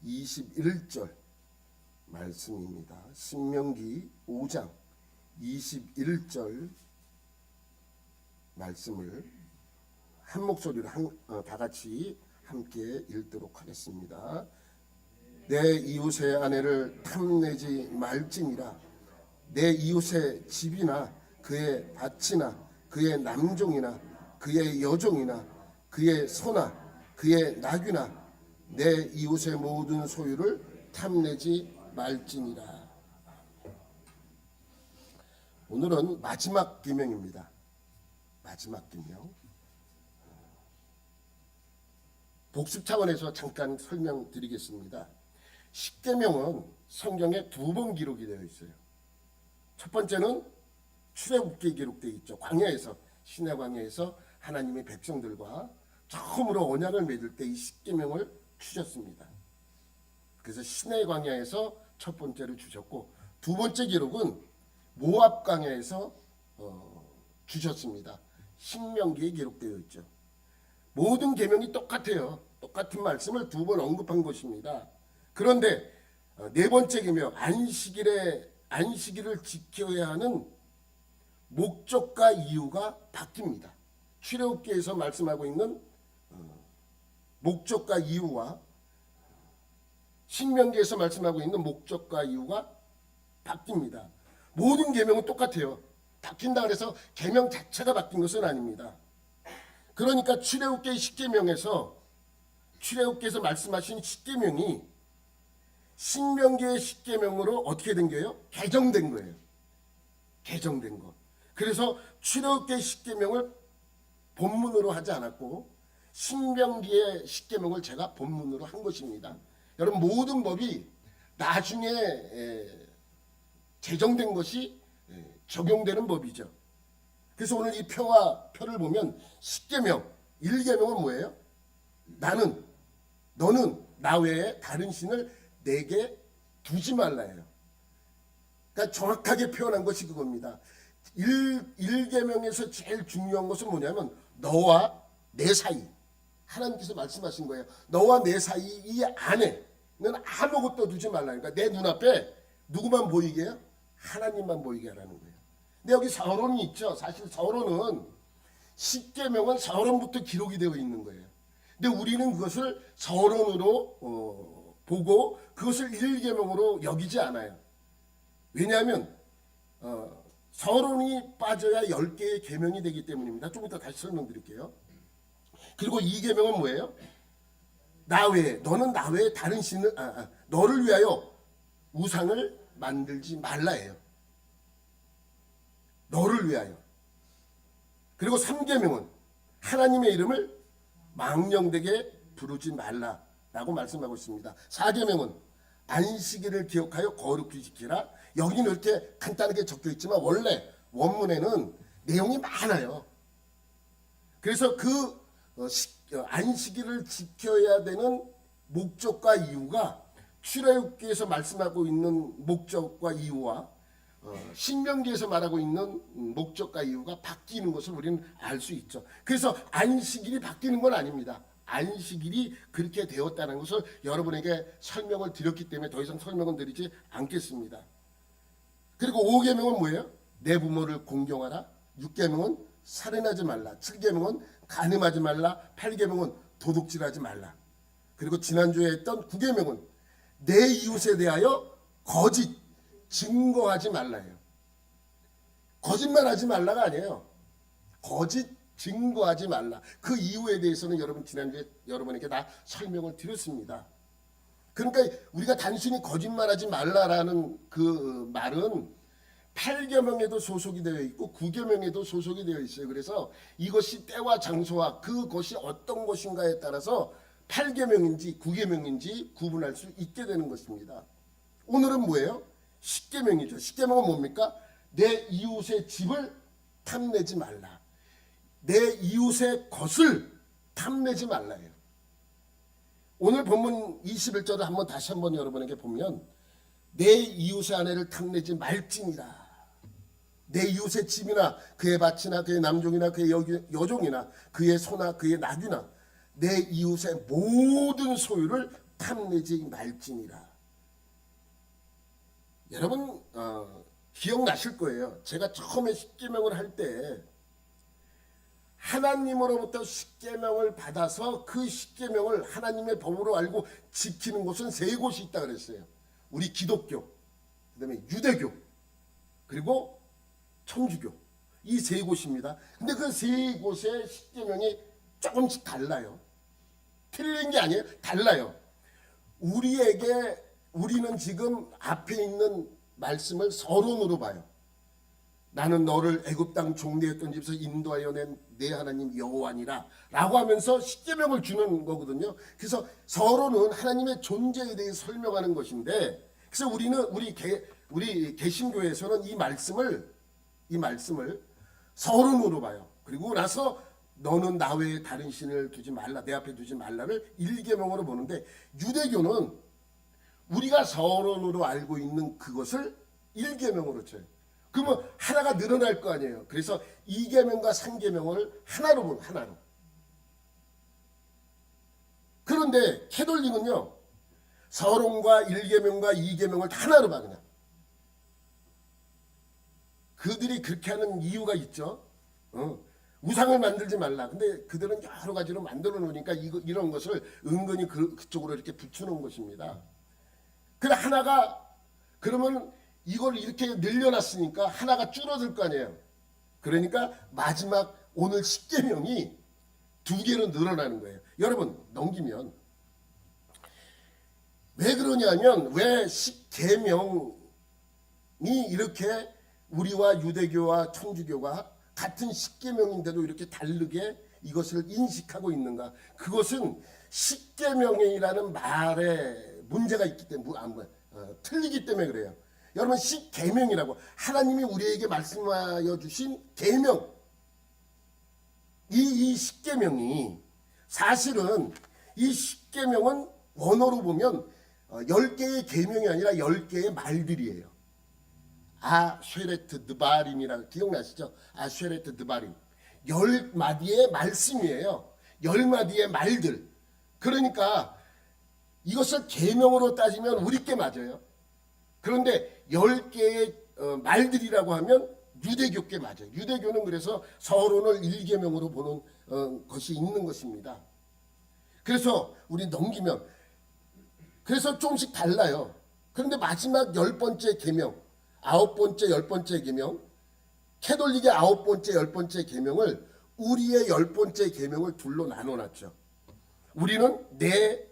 21절 말씀입니다. 신명기 5장 21절 말씀을 한 목소리로 다 같이 함께 읽도록 하겠습니다. 내 이웃의 아내를 탐내지 말지니라. 내 이웃의 집이나 그의 밭이나 그의 남종이나 그의 여종이나 그의 소나 그의 나귀나 내 이웃의 모든 소유를 탐내지 말지니라. 오늘은 마지막 계명입니다. 마지막 계명. 복습 차원에서 잠깐 설명드리겠습니다. 십계명은 성경에 2번 기록이 되어 있어요. 첫 번째는 출애굽기에 기록되어 있죠. 광야에서, 시내 광야에서 하나님의 백성들과 처음으로 언약을 맺을 때 이 십계명을 주셨습니다. 그래서 시내 광야에서 첫 번째로 주셨고, 두 번째 기록은 모압 광야에서 주셨습니다. 신명기에 기록되어 있죠. 모든 계명이 똑같아요. 똑같은 말씀을 2번 언급한 것입니다. 그런데 네 번째 계명, 안식일을 지켜야 하는 목적과 이유가 바뀝니다. 출애굽기에서 말씀하고 있는 목적과 이유와 신명기에서 말씀하고 있는 목적과 이유가 바뀝니다. 모든 계명은 똑같아요. 바뀐다 그래서 계명 자체가 바뀐 것은 아닙니다. 그러니까 출애굽기의 십계명에서 출애굽기에서 말씀하신 십계명이 신명기의 십계명으로 어떻게 된 거예요? 개정된 거예요. 개정된 거. 그래서 출애굽기의 십계명을 본문으로 하지 않았고 신명기의 십계명을 제가 본문으로 한 것입니다. 여러분, 모든 법이 나중에 제정된 것이 적용되는 법이죠. 그래서 오늘 이 표를 보면 십계명 1계명은 뭐예요? 너는 나 외에 다른 신을 내게 두지 말라예요. 그러니까 정확하게 표현한 것이 그겁니다. 1계명에서 제일 중요한 것은 뭐냐면 너와 내 사이, 하나님께서 말씀하신 거예요. 너와 내 사이 이 안에는 아무것도 두지 말라. 그러니까 내 눈앞에 누구만 보이게 해요? 하나님만 보이게 하라는 거예요. 근데 여기 서론이 있죠. 사실 서론은 십계명은 서론부터 기록이 되어 있는 거예요. 근데 우리는 그것을 서론으로 보고 그것을 1계명으로 여기지 않아요. 왜냐하면 서론이 빠져야 10개의 계명이 되기 때문입니다. 좀 이따 다시 설명드릴게요. 그리고 2계명은 뭐예요? 너는 나 외에 다른 신을 너를 위하여 우상을 만들지 말라예요. 너를 위하여. 그리고 3계명은 하나님의 이름을 망령되게 부르지 말라라고 말씀하고 있습니다. 4계명은 안식일을 기억하여 거룩히 지키라. 여기는 이렇게 간단하게 적혀 있지만 원래 원문에는 내용이 많아요. 그래서 그 안식일을 지켜야 되는 목적과 이유가 출애굽기에서 말씀하고 있는 목적과 이유와 신명기에서 말하고 있는 목적과 이유가 바뀌는 것을 우리는 알 수 있죠. 그래서 안식일이 바뀌는 건 아닙니다. 안식일이 그렇게 되었다는 것을 여러분에게 설명을 드렸기 때문에 더 이상 설명을 드리지 않겠습니다. 그리고 5계명은 뭐예요? 내 부모를 공경하라. 6계명은 살인하지 말라. 7계명은 간음하지 말라. 8계명은 도둑질하지 말라. 그리고 지난주에 했던 9계명은 내 이웃에 대하여 거짓 증거하지 말라예요. 거짓말하지 말라가 아니에요. 거짓 증거하지 말라. 그 이유에 대해서는 여러분 지난주에 여러분에게 다 설명을 드렸습니다. 그러니까 우리가 단순히 거짓말하지 말라라는 그 말은 8계명에도 소속이 되어 있고 9계명에도 소속이 되어 있어요. 그래서 이것이 때와 장소와 그것이 어떤 것인가에 따라서 8계명인지 9계명인지 구분할 수 있게 되는 것입니다. 오늘은 뭐예요? 10계명이죠. 10계명은 뭡니까? 내 이웃의 집을 탐내지 말라. 내 이웃의 것을 탐내지 말라예요. 오늘 본문 21절을 다시 한번 여러분에게 보면 내 이웃의 아내를 탐내지 말지니라. 내 이웃의 집이나 그의 밭이나 그의 남종이나 그의 여종이나 그의 소나 그의 나귀나 내 이웃의 모든 소유를 탐내지 말지니라. 여러분 기억나실 거예요. 제가 처음에 십계명을 할 때 하나님으로부터 십계명을 받아서 그 십계명을 하나님의 법으로 알고 지키는 곳은 세 곳이 있다 그랬어요. 우리 기독교, 그다음에 유대교, 그리고 천주교, 이 세 곳입니다. 근데 그 세 곳의 십계명이 조금씩 달라요. 틀린 게 아니에요. 달라요. 우리는 지금 앞에 있는 말씀을 서론으로 봐요. 나는 너를 애굽 땅 종되었던 집에서 인도하여 낸 내 하나님 여호와니라 라고 하면서 십계명을 주는 거거든요. 그래서 서론은 하나님의 존재에 대해 설명하는 것인데, 그래서 우리 개신교에서는 이 말씀을 서론으로 봐요. 그리고 나서 너는 나 외에 다른 신을 두지 말라, 내 앞에 두지 말라를 1계명으로 보는데, 유대교는 우리가 서론으로 알고 있는 그것을 1계명으로 쳐요. 그러면 하나가 늘어날 거 아니에요. 그래서 2계명과 3계명을 하나로 보는, 하나로. 그런데 캐톨릭은요, 서론과 1계명과 2계명을 다 하나로 봐. 그냥 그들이 그렇게 하는 이유가 있죠. 우상을 만들지 말라. 근데 그들은 여러 가지로 만들어 놓으니까 이런 것을 은근히 그쪽으로 이렇게 붙여놓은 것입니다. 그래 하나가, 그러면 이걸 이렇게 늘려놨으니까 하나가 줄어들 거 아니에요. 그러니까 마지막 오늘 십계명이 2개로 늘어나는 거예요. 여러분 넘기면 왜 그러냐면, 왜 십계명이 이렇게 우리와 유대교와 천주교가 같은 십계명인데도 이렇게 다르게 이것을 인식하고 있는가? 그것은 십계명이라는 말에 문제가 있기 때문에, 틀리기 때문에 그래요. 여러분, 십계명이라고 하나님이 우리에게 말씀하여 주신 계명, 이 십계명이 사실은, 이 십계명은 원어로 보면 10개의 계명이 아니라 10개의 말들이에요. 아쉐레트 드바림이라고 기억나시죠? 아쉐레트 드바림, 10마디의 말씀이에요. 10마디의 말들. 그러니까 이것을 계명으로 따지면 우리 게 맞아요. 그런데 10개의 말들이라고 하면 유대교께 맞아요. 유대교는 그래서 서론을 1계명으로 보는 것이 있는 것입니다. 그래서 우리 넘기면, 그래서 조금씩 달라요. 그런데 마지막 10번째 계명, 9번째 10번째 계명, 캐톨릭의 9번째 10번째 계명을, 우리의 10번째 계명을 둘로 나눠놨죠. 우리는 내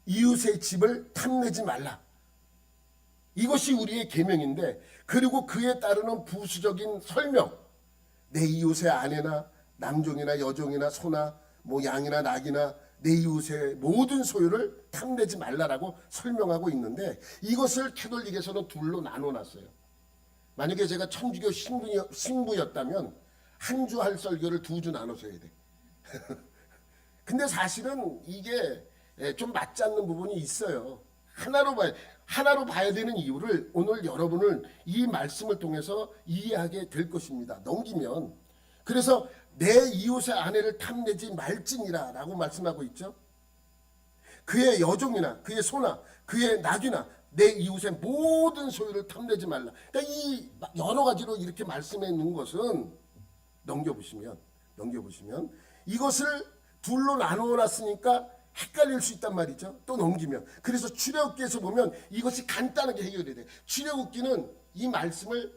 이웃의 집을 탐내지 말라. 이것이 우리의 계명인데, 그리고 그에 따르는 부수적인 설명, 내 이웃의 아내나 남종이나 여종이나 소나 뭐 양이나 낙이나 내 이웃의 모든 소유를 탐내지 말라라고 설명하고 있는데, 이것을 캐톨릭에서는 둘로 나눠놨어요. 만약에 제가 천주교 신부였다면 한 주 할 설교를 2주 나눠서 해야 돼. 근데 사실은 이게 좀 맞지 않는 부분이 있어요. 하나로 봐야 되는 이유를 오늘 여러분을 이 말씀을 통해서 이해하게 될 것입니다. 넘기면, 그래서 내 이웃의 아내를 탐내지 말지니라 라고 말씀하고 있죠. 그의 여종이나 그의 소나 그의 낙이나 내 이웃의 모든 소유를 탐내지 말라. 그러니까 이 여러 가지로 이렇게 말씀해 놓은 것은, 넘겨보시면 이것을 둘로 나누어 놨으니까 헷갈릴 수 있단 말이죠. 또 넘기면, 그래서 출애굽기에서 보면 이것이 간단하게 해결이 돼요. 출애굽기는 이 말씀을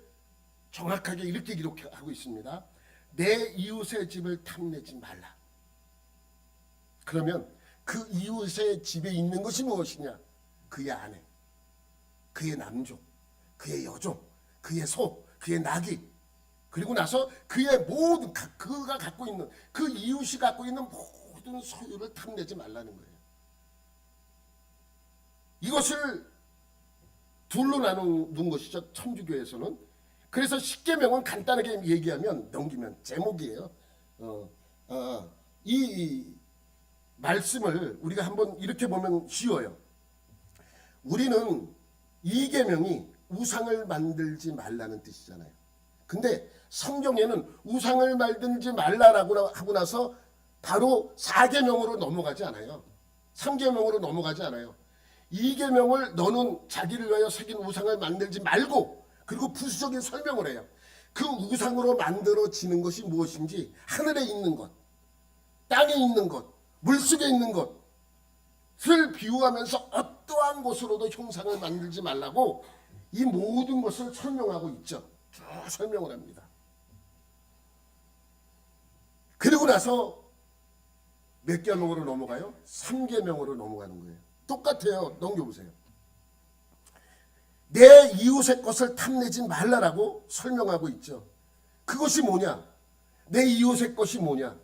정확하게 이렇게 기록하고 있습니다. 내 이웃의 집을 탐내지 말라. 그러면 그 이웃의 집에 있는 것이 무엇이냐? 그의 아내, 그의 남종, 그의 여종, 그의 소, 그의 낙이, 그리고 나서 그의 모든, 그가 갖고 있는, 그 이웃이 갖고 있는 모든 소유를 탐내지 말라는 거예요. 이것을 둘로 나눈 것이죠, 천주교에서는. 그래서 십계명은 간단하게 얘기하면, 넘기면 제목이에요. 이 말씀을 우리가 한번 이렇게 보면 쉬워요. 우리는 이 계명이 우상을 만들지 말라는 뜻이잖아요. 근데 성경에는 우상을 만들지 말라라고 하고 나서 바로 4계명으로 넘어가지 않아요. 3계명으로 넘어가지 않아요. 이 계명을 너는 자기를 위하여 새긴 우상을 만들지 말고, 그리고 부수적인 설명을 해요. 그 우상으로 만들어지는 것이 무엇인지, 하늘에 있는 것, 땅에 있는 것, 물속에 있는 것을 비유하면서 어떠한 것으로도 형상을 만들지 말라고 이 모든 것을 설명하고 있죠. 쭉 설명을 합니다. 그리고 나서 몇 계명으로 넘어가요? 3계명으로 넘어가는 거예요. 똑같아요. 넘겨보세요. 내 이웃의 것을 탐내지 말라라고 설명하고 있죠. 그것이 뭐냐? 내 이웃의 것이 뭐냐?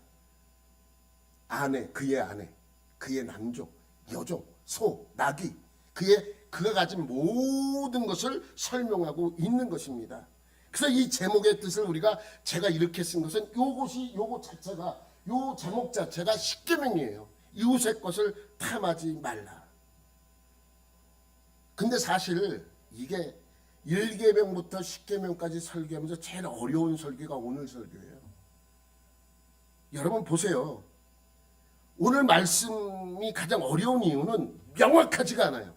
아내, 그의 남종, 여종, 소, 나귀, 그가 가진 모든 것을 설명하고 있는 것입니다. 그래서 이 제목의 뜻을 제가 이렇게 쓴 것은 요거 자체가, 요 제목 자체가 십계명이에요. 이웃의 것을 탐하지 말라. 근데 사실 이게 1계명부터 10계명까지 설교하면서 제일 어려운 설교가 오늘 설교예요. 여러분 보세요. 오늘 말씀이 가장 어려운 이유는 명확하지가 않아요.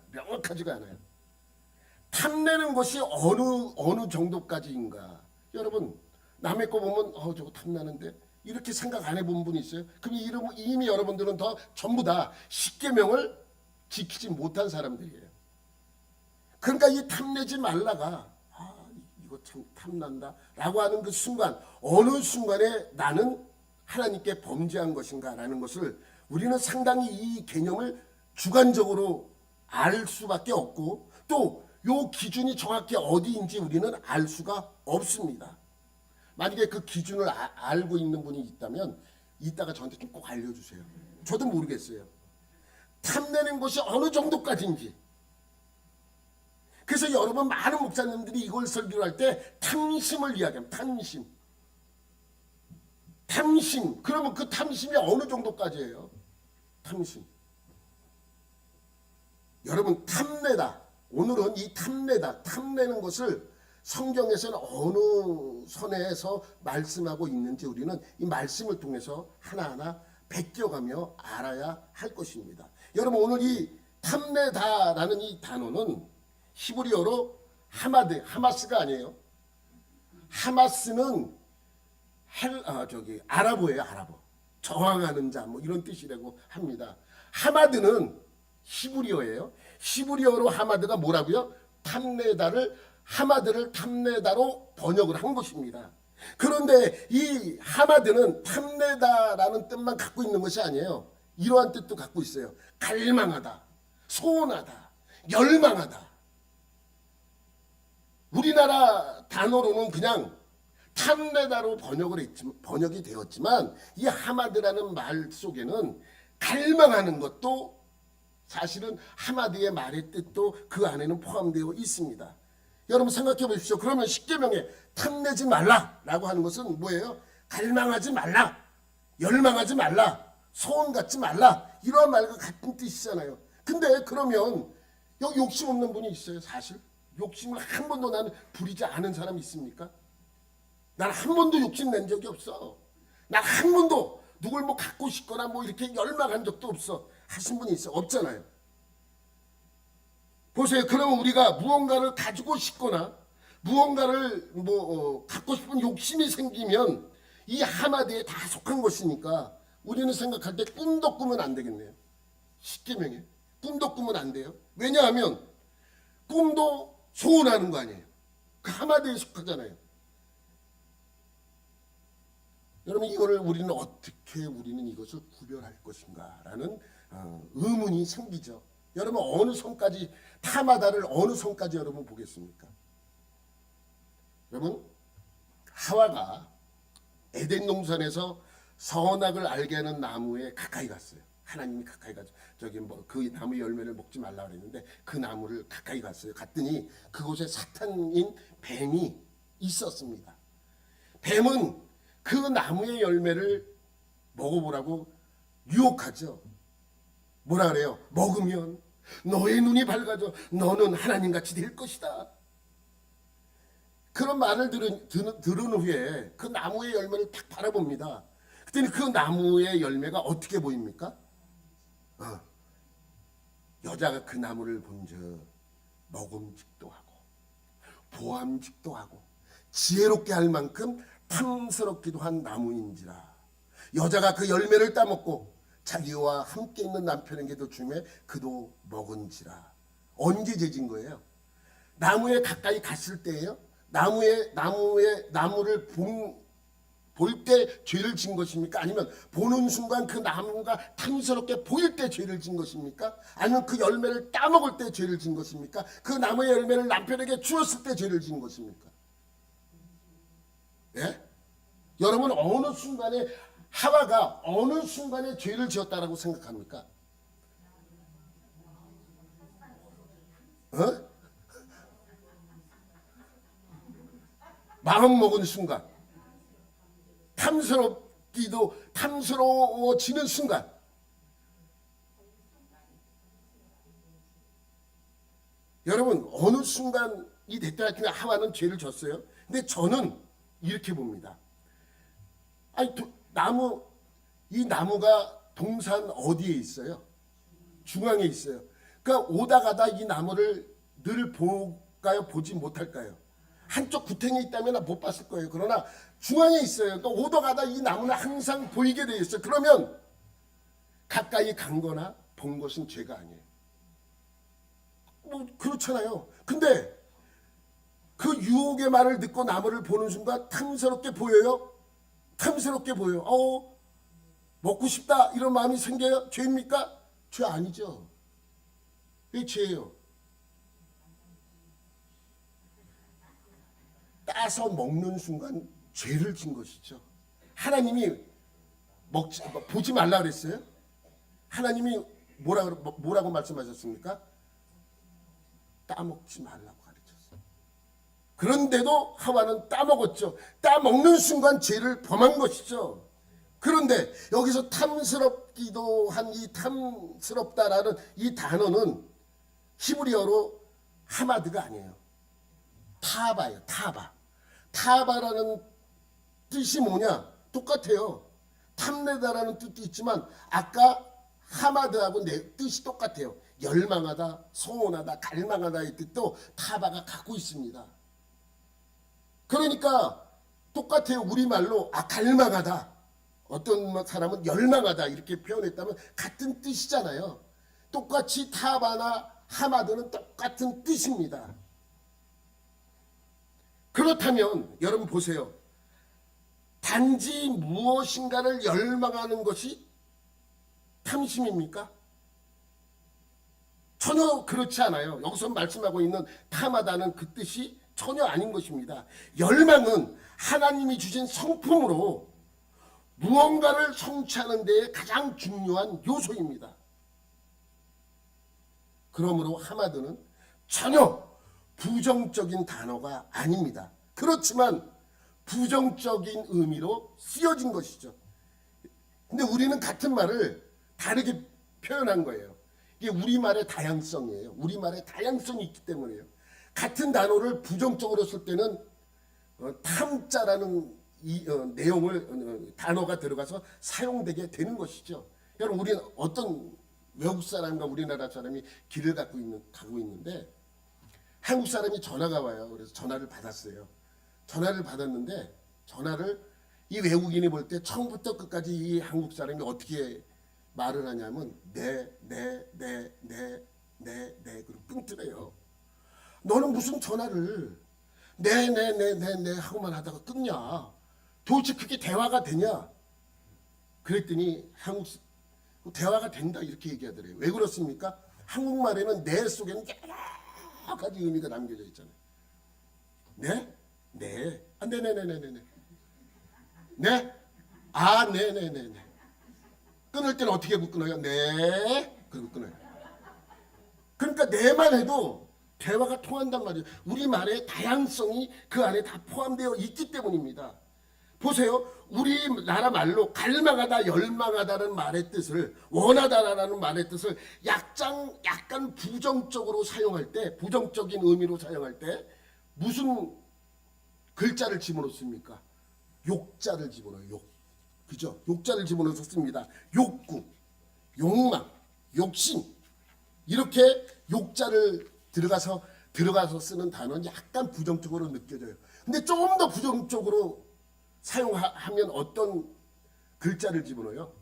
탐내는 것이 어느 정도까지인가. 여러분 남의 거 보면 저거 탐나는데 이렇게 생각 안 해본 분이 있어요? 그럼 이미 여러분들은 전부 다 10계명을 지키지 못한 사람들이에요. 그러니까 이 탐내지 말라가 이거 참 탐난다 라고 하는 그 순간, 어느 순간에 나는 하나님께 범죄한 것인가 라는 것을 우리는 상당히 이 개념을 주관적으로 알 수밖에 없고, 또 요 기준이 정확히 어디인지 우리는 알 수가 없습니다. 만약에 그 기준을 알고 있는 분이 있다면 이따가 저한테 좀 꼭 알려주세요. 저도 모르겠어요. 탐내는 것이 어느 정도까지인지. 그래서 여러분 많은 목사님들이 이걸 설교를 할 때 탐심을 이야기합니다. 탐심. 그러면 그 탐심이 어느 정도까지예요? 탐심. 여러분 탐내다. 오늘은 이 탐내는 것을 성경에서는 어느 선에서 말씀하고 있는지 우리는 이 말씀을 통해서 하나하나 베껴가며 알아야 할 것입니다. 여러분 오늘 이 탐내다라는 이 단어는 히브리어로 하마스가 아니에요. 하마스는 아랍어예요. 아랍어. 저항하는 자 뭐 이런 뜻이라고 합니다. 하마드는 히브리어예요. 히브리어로 하마드가 뭐라고요? 하마드를 탐내다로 번역을 한 것입니다. 그런데 이 하마드는 탐내다라는 뜻만 갖고 있는 것이 아니에요. 이러한 뜻도 갖고 있어요. 갈망하다, 소원하다, 열망하다. 우리나라 단어로는 그냥 탐내다로 번역이 되었지만 이 하마드라는 말 속에는 갈망하는 것도, 사실은 하마드의 말의 뜻도 그 안에는 포함되어 있습니다. 여러분 생각해 보십시오. 그러면 10계명에 탐내지 말라라고 하는 것은 뭐예요? 갈망하지 말라, 열망하지 말라, 소원 갖지 말라, 이러한 말과 같은 뜻이잖아요. 근데 그러면 여기 욕심 없는 분이 있어요? 사실 욕심을 한 번도 나는 부리지 않은 사람이 있습니까? 난 한 번도 욕심 낸 적이 없어. 난 한 번도 누굴 갖고 싶거나 이렇게 열망한 적도 없어 하신 분이 있어요? 없잖아요. 보세요. 그러면 우리가 무언가를 가지고 싶거나 무언가를 갖고 싶은 욕심이 생기면 이 하마드에 다 속한 것이니까 우리는 생각할 때 꿈도 꾸면 안 되겠네요. 10계명에 꿈도 꾸면 안 돼요. 왜냐하면 꿈도 소원하는 거 아니에요. 그 하마드에 속하잖아요. 여러분 이거를 우리는 어떻게 이것을 구별할 것인가라는 의문이 생기죠. 여러분 어느 선까지, 타마다를 어느 선까지 여러분 보겠습니까? 여러분 하와가 에덴 동산에서 선악을 알게 하는 나무에 가까이 갔어요. 하나님이 가까이 가서 그 나무 열매를 먹지 말라 그랬는데 그 나무를 가까이 갔어요. 갔더니 그곳에 사탄인 뱀이 있었습니다. 뱀은 그 나무의 열매를 먹어보라고 유혹하죠. 뭐라 그래요? 먹으면 너의 눈이 밝아져 너는 하나님같이 될 것이다. 그런 말을 들은 후에 그 나무의 열매를 딱 바라봅니다. 그랬더니 그 나무의 열매가 어떻게 보입니까? 여자가 그 나무를 본즉 먹음직도 하고 보암직도 하고 지혜롭게 할 만큼 탐스럽기도 한 나무인지라. 여자가 그 열매를 따먹고 자기와 함께 있는 남편에게도 주매 그도 먹은지라. 언제 죄진 거예요? 나무에 가까이 갔을 때예요? 나무를 볼 때 죄를 진 것입니까? 아니면 보는 순간 그 나무가 탐스럽게 보일 때 죄를 진 것입니까? 아니면 그 열매를 따먹을 때 죄를 진 것입니까? 그 나무의 열매를 남편에게 주었을 때 죄를 진 것입니까? 예? 여러분 어느 순간에 하와가 어느 순간에 죄를 지었다라고 생각합니까? 어? 마음 먹은 순간, 탐스러워지는 순간. 여러분 어느 순간이 됐다 하와는 죄를 졌어요. 근데 저는 이렇게 봅니다. 아니 이 나무가 동산 어디에 있어요? 중앙에 있어요. 그러니까 오다 가다 이 나무를 늘 볼까요? 보지 못할까요? 한쪽 구탱이 있다면 못 봤을 거예요. 그러나 중앙에 있어요. 또 오다 가다 이 나무는 항상 보이게 되어 있어요. 그러면 가까이 간 거나 본 것은 죄가 아니에요. 뭐 그렇잖아요. 근데 그 유혹의 말을 듣고 나무를 보는 순간 탐스럽게 보여요? 탐스럽게 보여요. 먹고 싶다 이런 마음이 생겨요? 죄입니까? 죄 아니죠. 왜 죄예요? 따서 먹는 순간 죄를 진 것이죠. 하나님이 보지 말라 그랬어요? 하나님이 뭐라고 말씀하셨습니까? 따먹지 말라고 가르쳤어요. 그런데도 하와는 따먹었죠. 따먹는 순간 죄를 범한 것이죠. 그런데 여기서 탐스럽기도 한 이 탐스럽다라는 이 단어는 히브리어로 하마드가 아니에요. 타바예요. 타바라는 뜻이 뭐냐? 똑같아요. 탐내다라는 뜻도 있지만 아까 하마드하고 뜻이 똑같아요. 열망하다, 소원하다, 갈망하다의 뜻도 타바가 갖고 있습니다. 그러니까 똑같아요. 우리말로 갈망하다. 어떤 사람은 열망하다 이렇게 표현했다면 같은 뜻이잖아요. 똑같이 타바나 하마드는 똑같은 뜻입니다. 그렇다면 여러분 보세요. 단지 무엇인가를 열망하는 것이 탐심입니까? 전혀 그렇지 않아요. 여기서 말씀하고 있는 탐하다는 그 뜻이 전혀 아닌 것입니다. 열망은 하나님이 주신 성품으로 무언가를 성취하는 데에 가장 중요한 요소입니다. 그러므로 하마드는 전혀 부정적인 단어가 아닙니다. 그렇지만 부정적인 의미로 쓰여진 것이죠. 근데 우리는 같은 말을 다르게 표현한 거예요. 이게 우리말의 다양성이에요. 우리말의 다양성이 있기 때문에요. 같은 단어를 부정적으로 쓸 때는 탐자라는 내용을 단어가 들어가서 사용되게 되는 것이죠. 여러분 우리는 어떤 외국 사람과 우리나라 사람이 길을 가고 있는데 한국 사람이 전화가 와요. 그래서 전화를 받았어요. 전화를 받았는데 이 외국인이 볼 때 처음부터 끝까지 이 한국 사람이 어떻게 말을 하냐면 네 그리고 끊더래요. 너는 무슨 전화를 네 하고만 하다가 끊냐? 도대체 그게 대화가 되냐? 그랬더니 대화가 된다 이렇게 얘기하더래요. 왜 그렇습니까? 한국말에는 네 속에는 여러 가지 의미가 남겨져 있잖아요. 네? 네. 네네네네네. 네? 네네네네. 끊을 때는 어떻게 끊어요? 네. 그리고 끊어요. 그러니까 네만 해도 대화가 통한단 말이에요. 우리말의 다양성이 그 안에 다 포함되어 있기 때문입니다. 보세요. 우리나라 말로 갈망하다, 열망하다는 말의 뜻을 원하다라는 말의 뜻을 약간 부정적으로 사용할 때, 부정적인 의미로 사용할 때 무슨 글자를 집어넣습니까? 욕자를 집어넣어요. 그죠? 욕자를 집어넣어서 씁니다. 욕구, 욕망, 욕심. 이렇게 욕자를 들어가서 쓰는 단어는 약간 부정적으로 느껴져요. 근데 조금 더 부정적으로 사용하면 어떤 글자를 집어넣어요?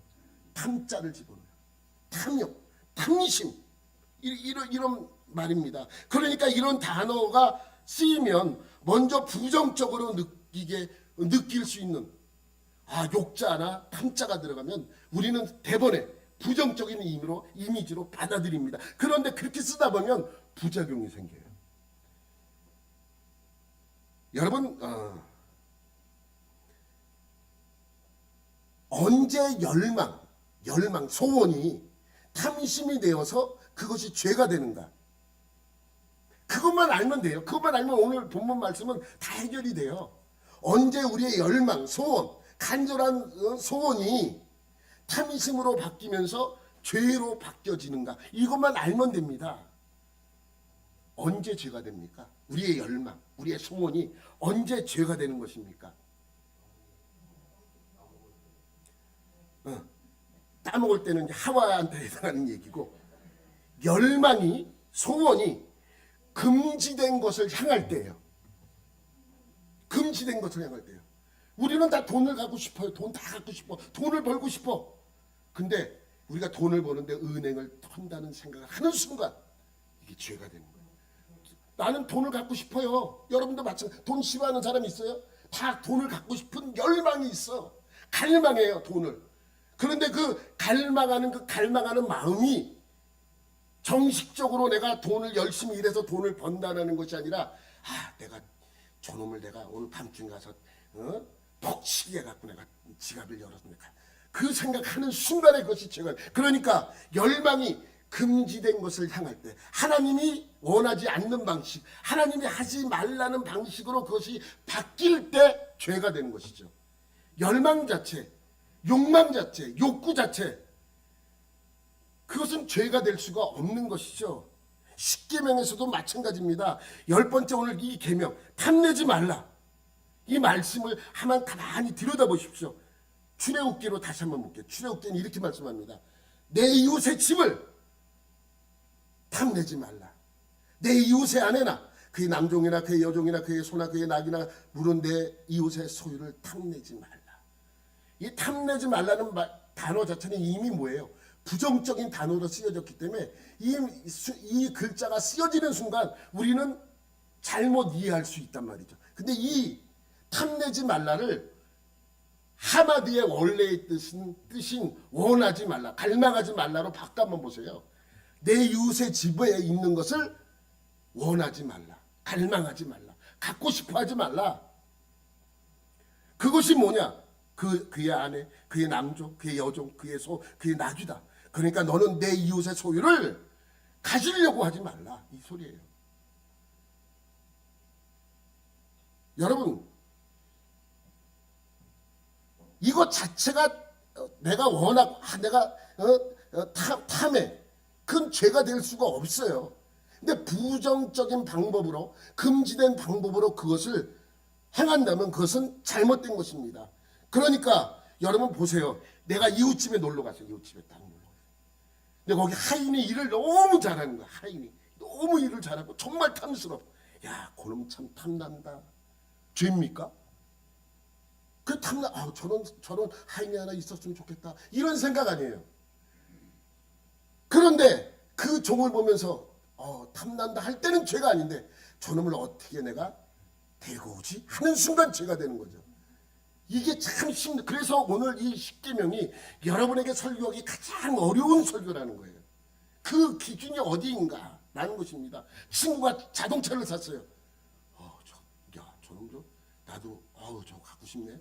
탐자를 집어넣어요. 탐욕, 탐심, 이런 말입니다. 그러니까 이런 단어가 쓰이면 먼저 부정적으로 느낄 수 있는 욕자나 탐자가 들어가면 우리는 대번에 부정적인 이미지로 받아들입니다. 그런데 그렇게 쓰다 보면 부작용이 생겨요. 여러분, 언제 열망, 소원이 탐심이 되어서 그것이 죄가 되는가? 그것만 알면 돼요. 그것만 알면 오늘 본문 말씀은 다 해결이 돼요. 언제 우리의 열망, 소원, 간절한 소원이 탐심으로 바뀌면서 죄로 바뀌어지는가? 이것만 알면 됩니다. 언제 죄가 됩니까? 우리의 열망, 우리의 소원이 언제 죄가 되는 것입니까? 따먹을 때는 하와한테 해당하는 얘기고, 열망이, 소원이 금지된 것을 향할 때예요. 금지된 것을 향할 때예요. 우리는 다 돈을 갖고 싶어요. 돈 다 갖고 싶어. 돈을 벌고 싶어. 근데 우리가 돈을 버는데 은행을 턴다는 생각을 하는 순간 이게 죄가 되는 거예요. 나는 돈을 갖고 싶어요. 여러분도 마찬가지. 돈 싫어하는 사람 있어요? 다 돈을 갖고 싶은 열망이 있어. 갈망해요, 돈을. 그런데 그 갈망하는 마음이 정식적으로 내가 돈을 열심히 일해서 돈을 번다는 것이 아니라 내가 저놈을 내가 오늘 밤중에 가서 퍽치게 해갖고 내가 지갑을 열어서 내가 그 생각하는 순간에 그것이 죄가. 그러니까 열망이 금지된 것을 향할 때, 하나님이 원하지 않는 방식, 하나님이 하지 말라는 방식으로 그것이 바뀔 때 죄가 되는 것이죠. 열망 자체, 욕망 자체, 욕구 자체, 그것은 죄가 될 수가 없는 것이죠. 십계명에서도 마찬가지입니다. 10번째 오늘 이 계명, 탐내지 말라. 이 말씀을 한번 가만히 들여다보십시오. 출애굽기로 다시 한번 볼게요. 출애굽기는 이렇게 말씀합니다. 내 이웃의 집을 탐내지 말라. 내 이웃의 아내나 그의 남종이나 그의 여종이나 그의 소나 그의 낙이나 물은 내 이웃의 소유를 탐내지 말라. 이 탐내지 말라는 단어 자체는 이미 뭐예요? 부정적인 단어로 쓰여졌기 때문에 이 글자가 쓰여지는 순간 우리는 잘못 이해할 수 있단 말이죠. 근데 이 탐내지 말라를 하마디의 원래의 뜻인 원하지 말라, 갈망하지 말라로 바꿔 한번 보세요. 내 이웃의 집에 있는 것을 원하지 말라, 갈망하지 말라, 갖고 싶어 하지 말라. 그것이 뭐냐? 그의 아내, 그의 남종, 그의 여종, 그의 소, 그의 낙이다. 그러니까 너는 내 이웃의 소유를 가지려고 하지 말라, 이 소리예요. 여러분, 이것 자체가 내가 원하고 내가 탐해, 그건 죄가 될 수가 없어요. 근데 부정적인 방법으로, 금지된 방법으로 그것을 행한다면 그것은 잘못된 것입니다. 그러니까 여러분 보세요. 내가 이웃집에 놀러 갔어요. 이웃집에 딱 놀러 갔어요. 근데 거기 하인이 일을 너무 잘하는 거야. 하인이 너무 일을 잘하고 정말 탐스러워. 야, 그놈 참 탐난다. 죄입니까? 그 탐나, 저런 하인이 하나 있었으면 좋겠다, 이런 생각 아니에요. 그런데 그 종을 보면서 탐난다 할 때는 죄가 아닌데 저놈을 어떻게 내가 데리고 오지 하는 순간 죄가 되는 거죠. 이게 참 힘들. 그래서 오늘 이 십계명이 여러분에게 설교하기 가장 어려운 설교라는 거예요. 그 기준이 어디인가 라는 것입니다. 친구가 자동차를 샀어요. 저놈 나도 저거 갖고 싶네.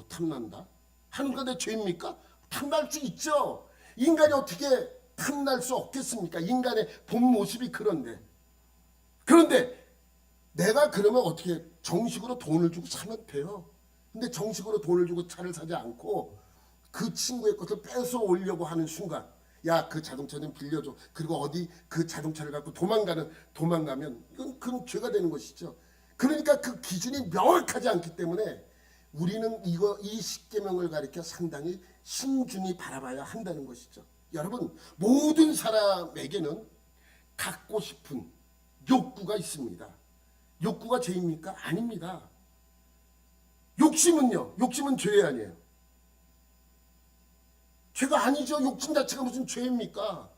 탐난다 하는 건데 죄입니까? 탐날 수 있죠. 인간이 어떻게 탐날 수 없겠습니까? 인간의 본 모습이 그런데 내가 그러면 어떻게 정식으로 돈을 주고 사면 돼요. 근데 정식으로 돈을 주고 차를 사지 않고 그 친구의 것을 뺏어 오려고 하는 순간, 야, 그 자동차 좀 빌려줘. 그리고 어디 그 자동차를 갖고 도망가면 그건 죄가 되는 것이죠. 그러니까 그 기준이 명확하지 않기 때문에 우리는 이 십계명을 가리켜 상당히 신중히 바라봐야 한다는 것이죠. 여러분, 모든 사람에게는 갖고 싶은 욕구가 있습니다. 욕구가 죄입니까? 아닙니다. 욕심은요? 욕심은 죄 아니에요. 죄가 아니죠. 욕심 자체가 무슨 죄입니까?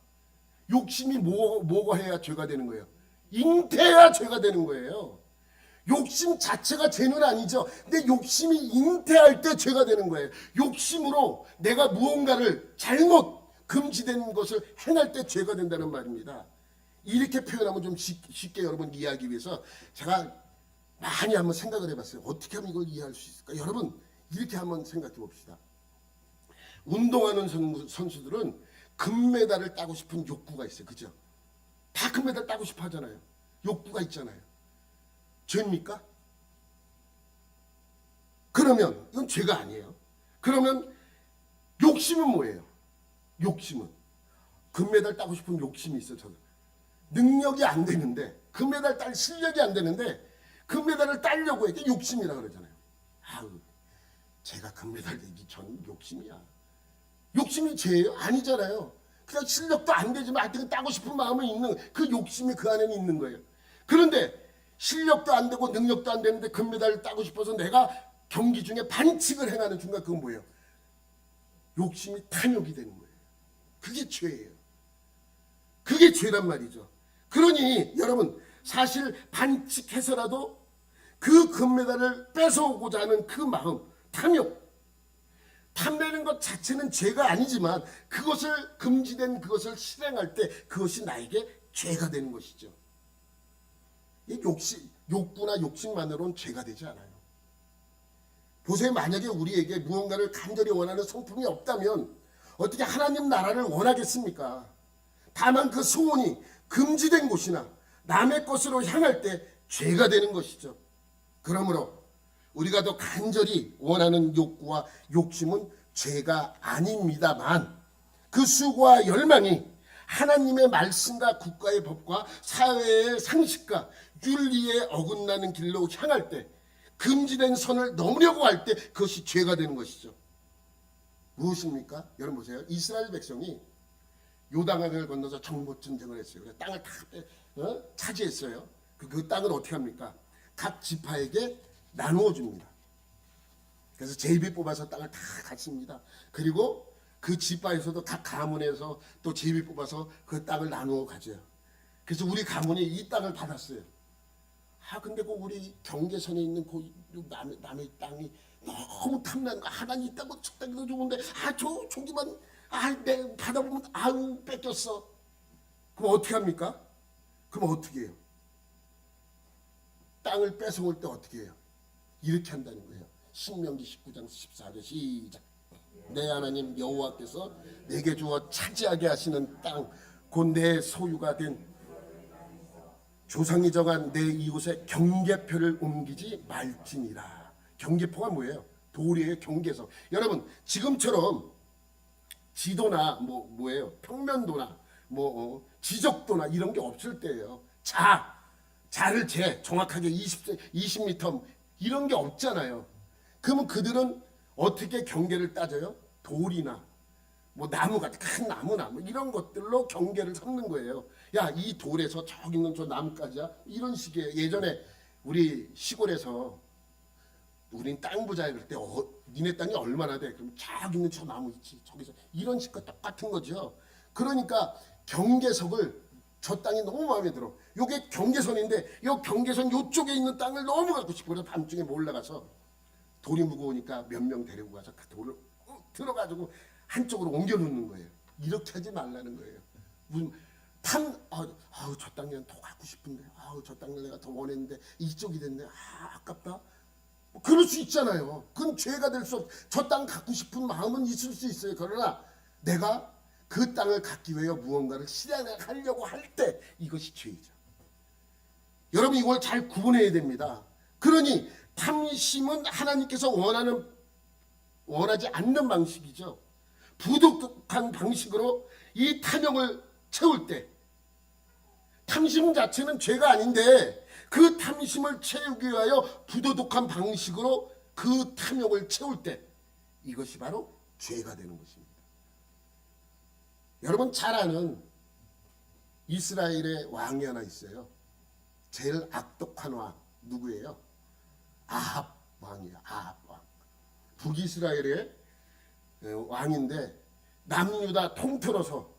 욕심이 뭐가 해야 죄가 되는 거예요? 잉태해야 죄가 되는 거예요. 욕심 자체가 죄는 아니죠. 근데 욕심이 잉태할 때 죄가 되는 거예요. 욕심으로 내가 무언가를 잘못 금지된 것을 행할 때 죄가 된다는 말입니다. 이렇게 표현하면 좀 쉽게 여러분 이해하기 위해서 제가 많이 한번 생각을 해봤어요. 어떻게 하면 이걸 이해할 수 있을까? 여러분 이렇게 한번 생각해 봅시다. 운동하는 선수들은 금메달을 따고 싶은 욕구가 있어요. 그죠? 다 금메달 따고 싶어 하잖아요. 욕구가 있잖아요. 죄입니까? 그러면 이건 죄가 아니에요. 그러면 욕심은 뭐예요? 욕심은 금메달 따고 싶은 욕심이 있어요. 저는 능력이 안 되는데 금메달 딸 실력이 안 되는데 금메달을 따려고 해. 이게 욕심이라 그러잖아요. 아우, 제가 금메달 내기 전 욕심이야. 욕심이 죄예요? 아니잖아요. 그냥 실력도 안 되지만 하여튼 따고 싶은 마음은 있는 그 욕심이 그 안에는 있는 거예요. 그런데 실력도 안 되고 능력도 안 되는데 금메달을 따고 싶어서 내가 경기 중에 반칙을 행하는 순간 그건 뭐예요? 욕심이 탐욕이 되는 거예요. 그게 죄예요. 그게 죄란 말이죠. 그러니 여러분 사실 반칙해서라도 그 금메달을 뺏어오고자 하는 그 마음, 탐욕, 탐내는 것 자체는 죄가 아니지만 그것을 금지된 그것을 실행할 때 그것이 나에게 죄가 되는 것이죠. 이 욕구나 욕심만으로는 죄가 되지 않아요. 보세요. 만약에 우리에게 무언가를 간절히 원하는 성품이 없다면 어떻게 하나님 나라를 원하겠습니까? 다만 그 소원이 금지된 곳이나 남의 것으로 향할 때 죄가 되는 것이죠. 그러므로 우리가 더 간절히 원하는 욕구와 욕심은 죄가 아닙니다만 그 수고와 열망이 하나님의 말씀과 국가의 법과 사회의 상식과 윤리에 어긋나는 길로 향할 때 금지된 선을 넘으려고 할 때 그것이 죄가 되는 것이죠. 무엇입니까? 여러분 보세요. 이스라엘 백성이 요단강을 건너서 정복 전쟁을 했어요. 그래서 땅을 다 차지했어요. 그 땅을 어떻게 합니까? 각 지파에게 나누어 줍니다. 그래서 제비 뽑아서 땅을 다 갖습니다. 그리고 그 지파에서도 각 가문에서 또 제비 뽑아서 그 땅을 나누어 가져요. 그래서 우리 가문이 이 땅을 받았어요. 근데 그 우리 경계선에 있는 그 남의 땅이 너무 탐나는 거. 하나님 있다고 저 땅도 좋은데 저기만 내 받아보면 아유 뺏겼어. 그럼 어떻게 합니까? 그럼 어떻게 해요? 땅을 뺏어올 때 어떻게 해요? 이렇게 한다는 거예요. 신명기 19장 14절 시작. 내 하나님 여호와께서 내게 주어 차지하게 하시는 땅 곧 내 소유가 된 조상이 정한 내 이곳에 경계표를 옮기지 말지니라. 경계표가 뭐예요? 도리의 경계선. 여러분 지금처럼 지도나 뭐예요? 평면도나 지적도나 이런 게 없을 때예요. 자를 정확하게 20m 이런 게 없잖아요. 그러면 그들은 어떻게 경계를 따져요? 돌이나 나무 같은 큰 나무나 이런 것들로 경계를 삼는 거예요. 야, 이 돌에서 저기 있는 저 나무까지야? 이런 식의. 예전에 우리 시골에서 우린 땅 부자야. 그럴 때 니네 땅이 얼마나 돼? 그럼 저기 있는 저 나무 있지. 저기서 이런 식과 똑같은 거죠. 그러니까 경계석을 저 땅이 너무 마음에 들어. 요게 경계선인데 요 경계선 요쪽에 있는 땅을 너무 갖고 싶어. 그래서 밤중에 몰라가서 돌이 무거우니까 몇 명 데리고 가서 그 돌을 들어가지고 한쪽으로 옮겨 놓는 거예요. 이렇게 하지 말라는 거예요. 무슨 저 땅은 더 갖고 싶은데, 저 땅을 내가 더 원했는데 이쪽이 됐네. 아깝다. 그럴 수 있잖아요. 그건 죄가 될 수 없. 저 땅 갖고 싶은 마음은 있을 수 있어요. 그러나 내가 그 땅을 갖기 위해 무언가를 실행하려고 할 때 이것이 죄이죠. 여러분 이걸 잘 구분해야 됩니다. 그러니 탐심은 하나님께서 원하지 않는 방식이죠. 부독한 방식으로 이 탐욕을 채울 때 탐심 자체는 죄가 아닌데 그 탐심을 채우기 위하여 부도덕한 방식으로 그 탐욕을 채울 때 이것이 바로 죄가 되는 것입니다. 여러분 잘 아는 이스라엘의 왕이 하나 있어요. 제일 악독한 왕 누구예요? 아합 왕이에요. 아합 왕. 북이스라엘의 왕인데 남유다 통틀어서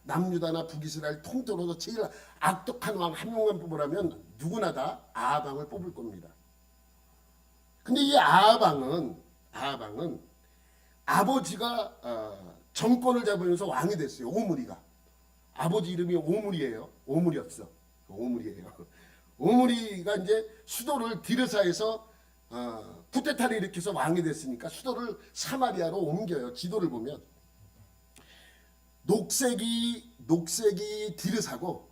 남유다나 북이스라엘 통틀어서 제일 악독한 왕 한 명만 뽑으라면 누구나 다 아합 왕을 뽑을 겁니다. 근데 이 아합 왕은 아버지가 정권을 잡으면서 왕이 됐어요. 오므리가. 아버지 이름이 오므리예요. 오므리였어. 오므리예요. 오므리가 이제 수도를 디르사에서 쿠데타를 일으켜서 왕이 됐으니까 수도를 사마리아로 옮겨요. 지도를 보면 녹색이 디르사고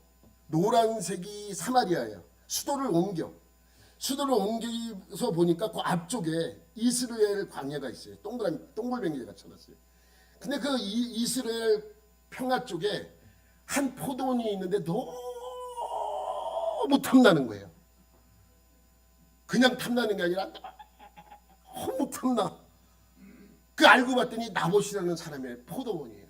노란색이 사마리아예요. 수도를 옮겨서 보니까 그 앞쪽에 이스라엘 광야가 있어요. 동글뱅이가 쳐놨어요. 근데 그 이스라엘 평화 쪽에 한 포도원이 있는데 너무 탐나는 거예요. 그냥 탐나는 게 아니라 너무 탐나. 그 알고 봤더니 나봇이라는 사람의 포도원이에요.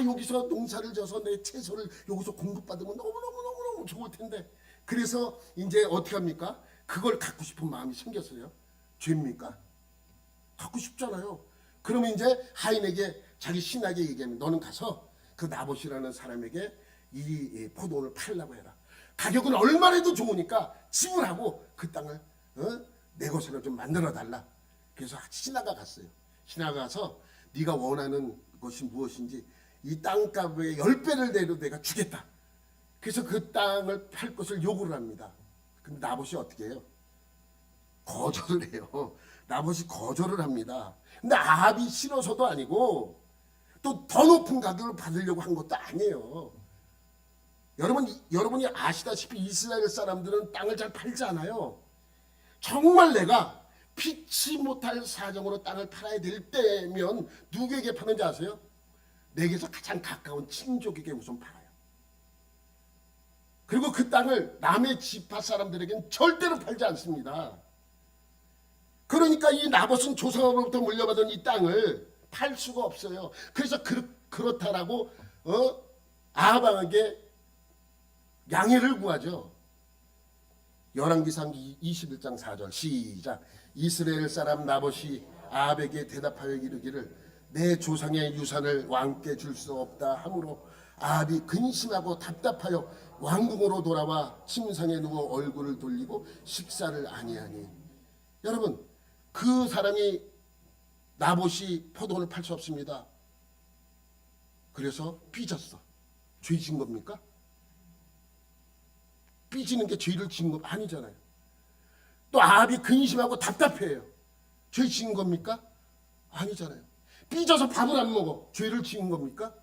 여기서 농사를 져서 내 채소를 여기서 공급받으면 너무너무 좋을 텐데. 그래서 이제 어떻게 합니까? 그걸 갖고 싶은 마음이 생겼어요. 죄입니까? 갖고 싶잖아요. 그러면 이제 하인에게 자기 신하게 얘기하면 너는 가서 그 나봇이라는 사람에게 이 포도원을 팔라고 해라. 가격은 얼마라도 좋으니까 지불하고 그 땅을 내 것으로 좀 만들어 달라. 그래서 신하가 갔어요. 신하가 가서 네가 원하는 것이 무엇인지 이 땅값의 10배를 내도 내가 주겠다. 그래서 그 땅을 팔 것을 요구를 합니다. 근데 나봇이 어떻게 해요? 거절을 해요. 나봇이 거절을 합니다. 근데 아합이 싫어서도 아니고 또 더 높은 가격을 받으려고 한 것도 아니에요. 여러분이 아시다시피 이스라엘 사람들은 땅을 잘 팔지 않아요. 정말 내가 피치 못할 사정으로 땅을 팔아야 될 때면 누구에게 파는지 아세요? 내게서 가장 가까운 친족에게 우선 팔아요. 그리고 그 땅을 남의 지파 사람들에게는 절대로 팔지 않습니다. 그러니까 이 나봇은 조상으로부터 물려받은 이 땅을 팔 수가 없어요. 그래서 그렇다라고 아합에게 양해를 구하죠. 열왕기상 21장 4절 시작. 이스라엘 사람 나봇이 아합에게 대답하여 이르기를 내 조상의 유산을 왕께 줄 수 없다 하므로 아합이 근심하고 답답하여 왕궁으로 돌아와 침상에 누워 얼굴을 돌리고 식사를 아니하니. 여러분, 그 사람이 나봇이 포도원을 팔 수 없습니다. 그래서 삐졌어. 죄 지은 겁니까? 삐지는 게 죄를 지은 거 아니잖아요. 또 아합이 근심하고 답답해요. 죄 지은 겁니까? 아니잖아요. 삐져서 밥을 안 먹어. 죄를 지은 겁니까?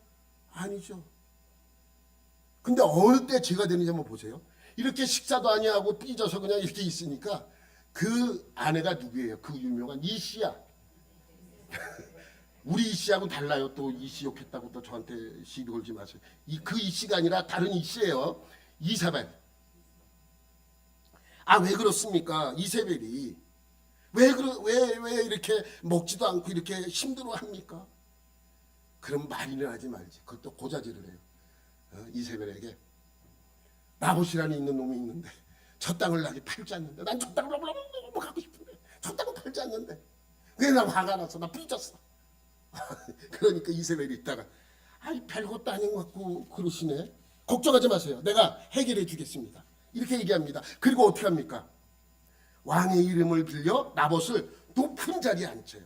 아니죠. 근데 어느 때 죄가 되는지 한번 보세요. 이렇게 식사도 아니하고 삐져서 그냥 이렇게 있으니까 그 아내가 누구예요? 그 유명한 이씨야. 우리 이씨하고 달라요. 또 이씨 욕했다고 또 저한테 시비 걸지 마세요. 그 이씨가 아니라 다른 이씨예요. 이사벨. 왜 그렇습니까? 이세벨이 왜 이렇게 먹지도 않고 이렇게 힘들어 합니까? 그럼 말이나 하지 말지. 그것도 고자질을 해요. 이세벨에게 나봇이라는 있는 놈이 있는데 저 땅을 나게 팔지 않는데 난 저 땅을 너무 갖고 싶은데 저 땅을 팔지 않는데 왜 나 화가 나서 나 삐졌어. 그러니까 이세벨이 있다가 별것도 아닌 것 같고 그러시네. 걱정하지 마세요. 내가 해결해 주겠습니다. 이렇게 얘기합니다. 그리고 어떻게 합니까? 왕의 이름을 빌려 나봇을 높은 자리에 앉혀요.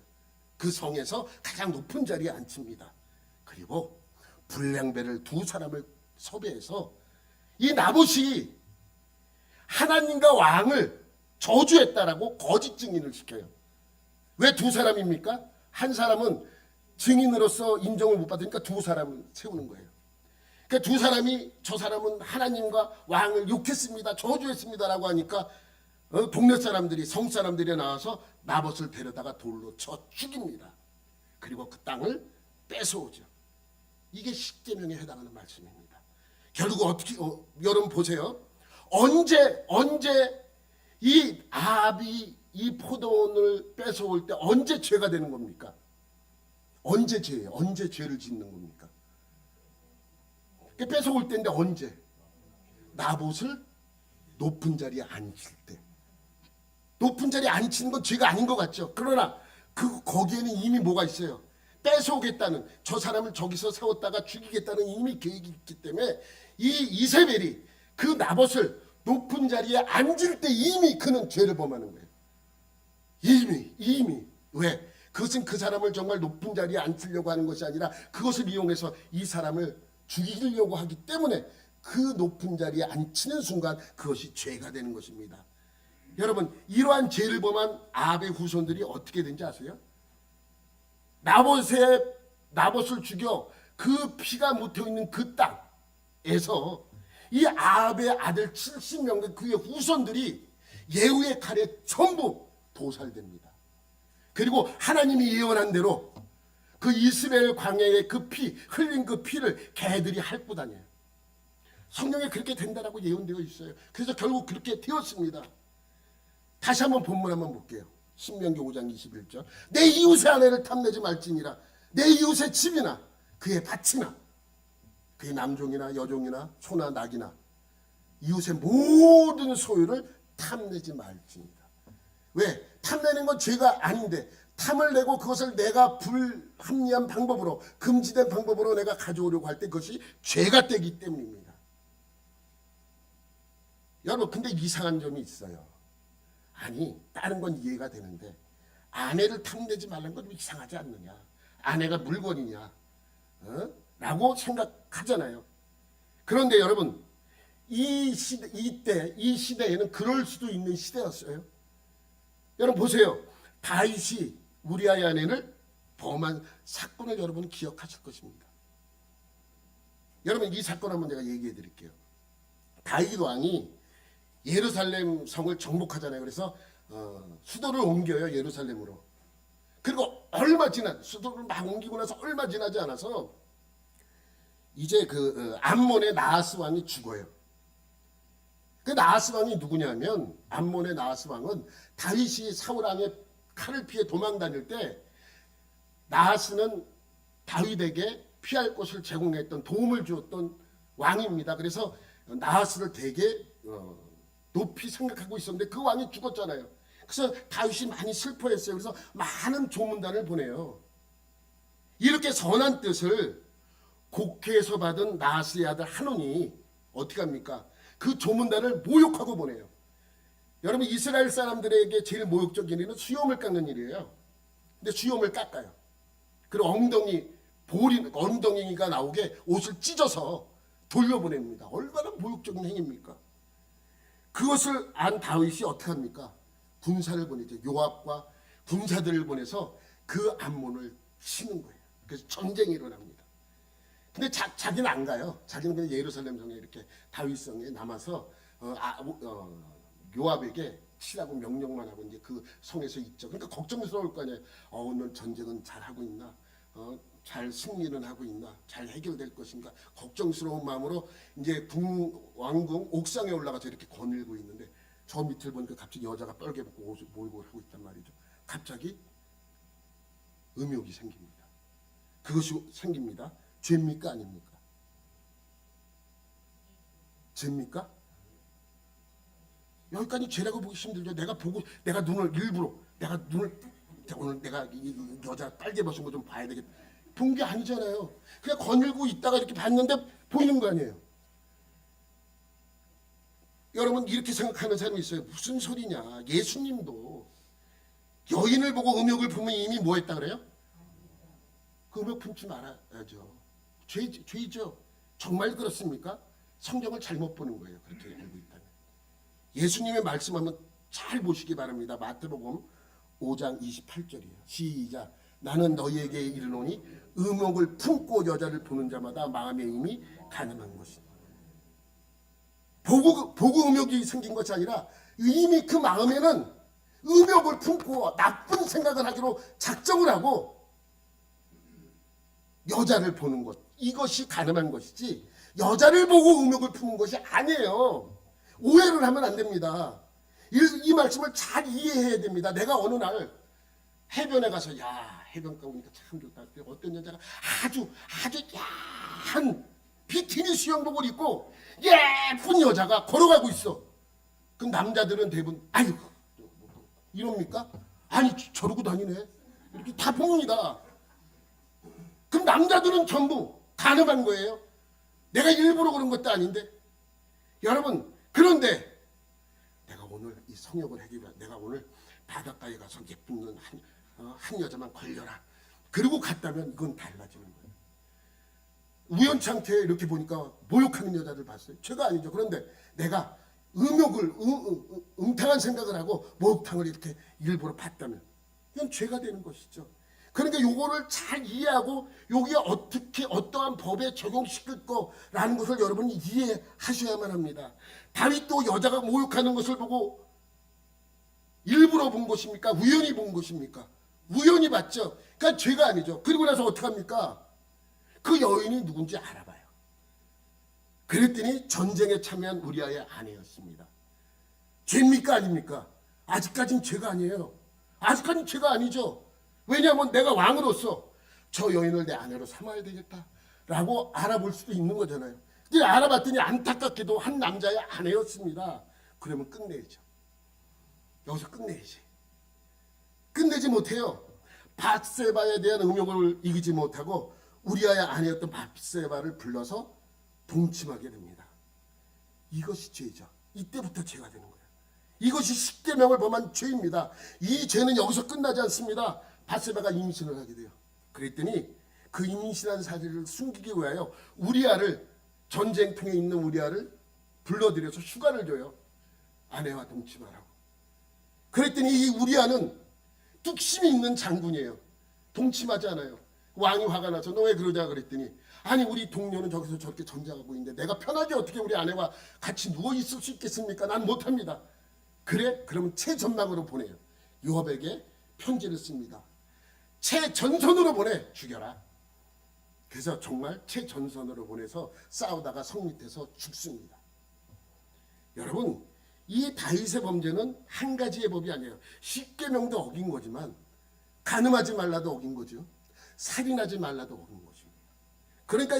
그 성에서 가장 높은 자리에 앉힙니다. 그리고 불량배를 두 사람을 섭외해서 이 나봇이 하나님과 왕을 저주했다라고 거짓 증인을 시켜요. 왜 두 사람입니까? 한 사람은 증인으로서 인정을 못 받으니까 두 사람을 세우는 거예요. 그러니까 두 사람이 저 사람은 하나님과 왕을 욕했습니다. 저주했습니다라고 하니까 동네 사람들이 성 사람들이 나와서 나봇을 데려다가 돌로 쳐 죽입니다. 그리고 그 땅을 뺏어오죠. 이게 십계명에 해당하는 말씀입니다. 결국 어떻게 여러분 보세요. 언제 이 아합이 이 포도원을 뺏어올 때 언제 죄가 되는 겁니까? 언제 죄예요? 언제 죄를 짓는 겁니까? 뺏어올 때인데 언제? 나봇을 높은 자리에 앉힐 때. 높은 자리에 앉히는 건 죄가 아닌 것 같죠. 그러나 거기에는 이미 뭐가 있어요? 뺏어오겠다는, 저 사람을 저기서 세웠다가 죽이겠다는 이미 계획이 있기 때문에 이 이세벨이 그 나봇을 높은 자리에 앉을 때 이미 그는 죄를 범하는 거예요. 이미. 왜? 그것은 그 사람을 정말 높은 자리에 앉히려고 하는 것이 아니라 그것을 이용해서 이 사람을 죽이려고 하기 때문에 그 높은 자리에 앉히는 순간 그것이 죄가 되는 것입니다. 여러분, 이러한 죄를 범한 아합의 후손들이 어떻게 된지 아세요? 나봇을 죽여 그 피가 묻어있는 그 땅에서 이 아합의 아들 70명과 그의 후손들이 예후의 칼에 전부 도살됩니다. 그리고 하나님이 예언한 대로 그 이스라엘 광야에 그 피, 흘린 그 피를 개들이 핥고 다녀요. 성경에 그렇게 된다라고 예언되어 있어요. 그래서 결국 그렇게 되었습니다. 다시 한번 본문 한번 볼게요. 신명기 5장 21절. 내 이웃의 아내를 탐내지 말지니라. 내 이웃의 집이나 그의 밭이나 그의 남종이나 여종이나 소나 낙이나 이웃의 모든 소유를 탐내지 말지니라. 왜? 탐내는 건 죄가 아닌데 탐을 내고 그것을 내가 불합리한 방법으로, 금지된 방법으로 내가 가져오려고 할 때 그것이 죄가 되기 때문입니다. 여러분, 근데 이상한 점이 있어요. 아니, 다른 건 이해가 되는데 아내를 탐내지 말라는 건 이상하지 않느냐? 아내가 물건이냐? 라고 생각하잖아요. 그런데 여러분, 이 시대에는 그럴 수도 있는 시대였어요. 여러분 보세요. 다윗이 우리아의 아내를 범한 사건을 여러분 기억하실 것입니다. 여러분, 이 사건 한번 제가 얘기해 드릴게요. 다윗 왕이 예루살렘 성을 정복하잖아요. 그래서 수도를 옮겨요, 예루살렘으로. 그리고 수도를 막 옮기고 나서 얼마 지나지 않아서 이제 그 암몬의 나하스 왕이 죽어요. 그 나하스 왕이 누구냐면, 암몬의 나하스 왕은 다윗이 사울 왕의 칼을 피해 도망 다닐 때 나하스는 다윗에게 피할 곳을 제공했던, 도움을 주었던 왕입니다. 그래서 나하스를 되게 높이 생각하고 있었는데 그 왕이 죽었잖아요. 그래서 다윗이 많이 슬퍼했어요. 그래서 많은 조문단을 보내요. 이렇게 선한 뜻을 곡해에서 받은 나하스의 아들 한온이 어떻게 합니까? 그 조문단을 모욕하고 보내요. 여러분, 이스라엘 사람들에게 제일 모욕적인 일은 수염을 깎는 일이에요. 근데 수염을 깎아요. 그리고 엉덩이가 나오게 옷을 찢어서 돌려보냅니다. 얼마나 모욕적인 행위입니까? 그것을 안 다윗이 어떻게 합니까? 군사를 보내죠. 요압과 군사들을 보내서 그 암몬을 치는 거예요. 그래서 전쟁이 일어납니다. 근데 자기는 안 가요. 자기는 그냥 예루살렘 성에 이렇게 다윗성에 남아서 요압에게 치라고 명령만 하고 이제 그 성에서 있죠. 그러니까 걱정스러울 거 아니에요. 오늘 전쟁은 잘 하고 있나? 잘 승리는 하고 있나? 잘 해결될 것인가? 걱정스러운 마음으로 이제 왕궁 옥상에 올라가서 이렇게 거닐고 있는데 저 밑을 보니까 갑자기 여자가 뻘개 벗고 옷을 몰고 하고 있단 말이죠. 갑자기 음욕이 생깁니다. 그것이 생깁니다. 죄입니까? 아닙니까? 죄입니까? 여기까지 죄라고 보기 힘들죠. 내가 눈을 일부러, 오늘 내가 이 여자 빨개 벗은 거 좀 봐야 되겠다. 본 게 아니잖아요. 그냥 거닐고 있다가 이렇게 봤는데 보이는 거 아니에요. 여러분, 이렇게 생각하는 사람이 있어요. 무슨 소리냐? 예수님도 여인을 보고 음욕을 품으면 이미 뭐 했다 그래요? 그 음욕 품지 말아야죠. 죄이죠. 정말 그렇습니까? 성경을 잘못 보는 거예요. 그렇게 알고 있다면. 예수님의 말씀 한번 잘 보시기 바랍니다. 마태복음 5장 28절이에요. 시작. 나는 너희에게 이르노니 음욕을 품고 여자를 보는 자마다 마음의 힘이 가늠한 것이다. 보고 음욕이 생긴 것이 아니라 이미 그 마음에는 음욕을 품고 나쁜 생각을 하기로 작정을 하고 여자를 보는 것, 이것이 가늠한 것이지 여자를 보고 음욕을 품은 것이 아니에요. 오해를 하면 안 됩니다. 이 말씀을 잘 이해해야 됩니다. 내가 어느 날 해변에 가서 해변가 오니까 참 좋다. 어떤 여자가 아주 야한 비키니 수영복을 입고 예쁜 여자가 걸어가고 있어. 그럼 남자들은 대부분 아유 이럽니까? 아니 저러고 다니네. 이렇게 다 봅니다. 그럼 남자들은 전부 가늠한 거예요. 내가 일부러 그런 것도 아닌데. 여러분 그런데 내가 오늘 이 성욕을 하기 위해 내가 오늘 바닷가에 가서 예쁜 한 여자만 걸려라. 그리고 갔다면 이건 달라지는 거예요. 우연찮게 이렇게 보니까 모욕하는 여자를 봤어요. 죄가 아니죠. 그런데 내가 음탕한 생각을 하고 목욕탕을 이렇게 일부러 봤다면 이건 죄가 되는 것이죠. 그러니까 요거를 잘 이해하고 여기에 어떻게 어떠한 법에 적용시킬 거라는 것을 여러분이 이해하셔야만 합니다. 다윗도 여자가 모욕하는 것을 보고 일부러 본 것입니까? 우연히 본 것입니까? 우연히 봤죠. 그러니까 죄가 아니죠. 그리고 나서 어떻게 합니까? 그 여인이 누군지 알아봐요. 그랬더니 전쟁에 참여한 우리아의 아내였습니다. 죄입니까? 아닙니까? 아직까지는 죄가 아니에요. 아직까지는 죄가 아니죠. 왜냐하면 내가 왕으로서 저 여인을 내 아내로 삼아야 되겠다라고 알아볼 수도 있는 거잖아요. 근데 알아봤더니 안타깝게도 한 남자의 아내였습니다. 그러면 끝내야죠. 여기서 끝내야지. 끝내지 못해요. 밧세바에 대한 음욕을 이기지 못하고 우리아의 아내였던 밧세바를 불러서 동침하게 됩니다. 이것이 죄죠. 이때부터 죄가 되는 거예요. 이것이 십계명을 범한 죄입니다. 이 죄는 여기서 끝나지 않습니다. 밧세바가 임신을 하게 돼요. 그랬더니 그 임신한 사실을 숨기기 위하여 우리아를 전쟁통에 있는 우리아를 불러들여서 휴가를 줘요. 아내와 동침하라고. 그랬더니 이 우리아는 뚝심이 있는 장군이에요. 동침하지 않아요. 왕이 화가 나서 너 왜 그러자 그랬더니 아니 우리 동료는 저기서 저렇게 전쟁하고 있는데 내가 편하게 어떻게 우리 아내와 같이 누워 있을 수 있겠습니까? 난 못합니다. 그래? 그러면 최전망으로 보내요. 요압에게 편지를 씁니다. 최전선으로 보내 죽여라. 그래서 정말 최전선으로 보내서 싸우다가 성 밑에서 죽습니다. 여러분 이 다윗의 범죄는 한 가지의 법이 아니에요. 십계명도 어긴 거지만 간음하지 말라도 어긴 거죠. 살인하지 말라도 어긴 것입니다. 그러니까